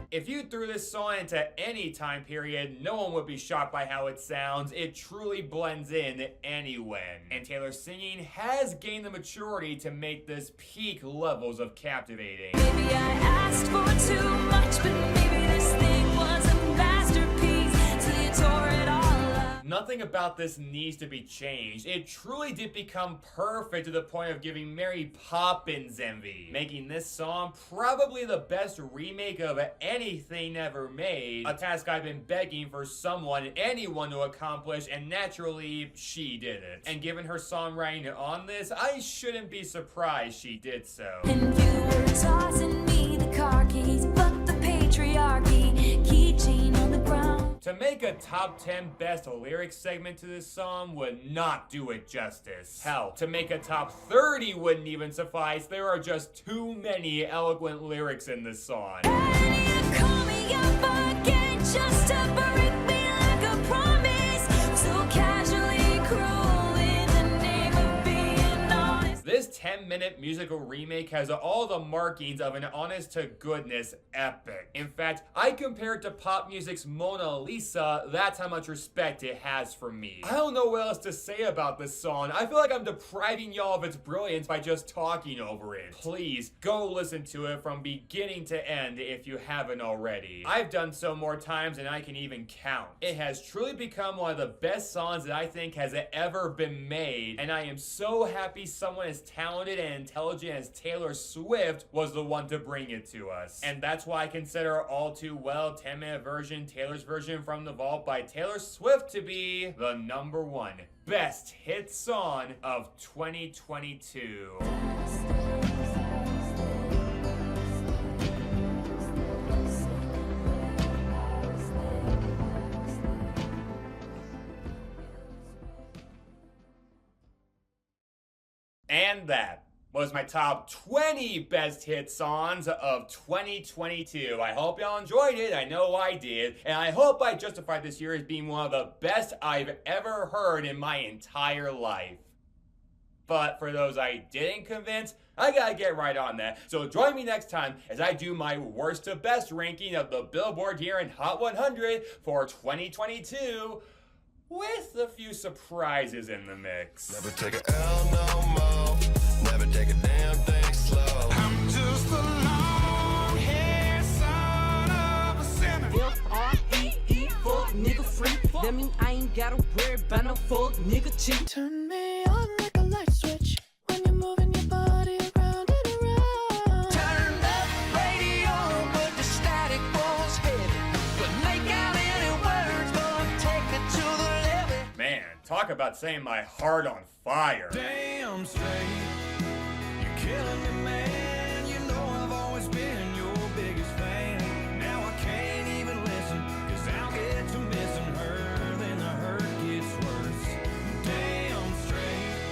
If you threw this song into any time period, no one would be shocked by how it sounds. It truly blends in anywhen. And Taylor's singing has gained the maturity to make this peak levels of captivating. Maybe I asked for too much, but maybe this thing was a masterpiece till you tore it all up. Nothing about this needs to be changed. It truly did become perfect to the point of giving Mary Poppins envy, making this song probably the best remake of anything ever made, a task I've been begging for anyone to accomplish, and naturally, she did it. And given her songwriting on this, I shouldn't be surprised she did so. And you were tossing me the car keys, but the patriarchy, keychain on the ground. To make a top 10 best lyrics segment to this song would not do it justice. Hell, to make a top 30 wouldn't even suffice. There are just too many eloquent lyrics in this song. And you call me up again just to break me like a promise, so casually cruel in the name of being honest. This 10-minute musical remake has all the markings of an honest-to-goodness epic. In fact, I compare it to pop music's Mona Lisa. That's how much respect it has for me. I don't know what else to say about this song. I feel like I'm depriving y'all of its brilliance by just talking over it. Please, go listen to it from beginning to end if you haven't already. I've done so more times than I can even count. It has truly become one of the best songs that I think has ever been made, and I am so happy someone as talented and intelligent as Taylor Swift was the one to bring it to us. And that's why I consider All Too Well 10-minute version, Taylor's version from the Vault by Taylor Swift, to be the #1 best hit song of 2022. And that was my top 20 best hit songs of 2022. I hope y'all enjoyed it. I know I did. And I hope I justified this year as being one of the best I've ever heard in my entire life. But for those I didn't convince, I gotta get right on that. So join me next time as I do my worst to best ranking of the Billboard Year in Hot 100 for 2022, with a few surprises in the mix. Never take a L no more. Never take a damn thing slow. I'm just a long-haired son of a sinner. F-R-E-E, fuck nigga free. That mean I ain't gotta worry about no fuck nigga cheat. Turn me on like a light switch when you're moving your body around and around. Turn that radio, but the static was heavy. But make out any words, gonna take it to the levee. Man, talk about setting my heart on fire. Damn straight.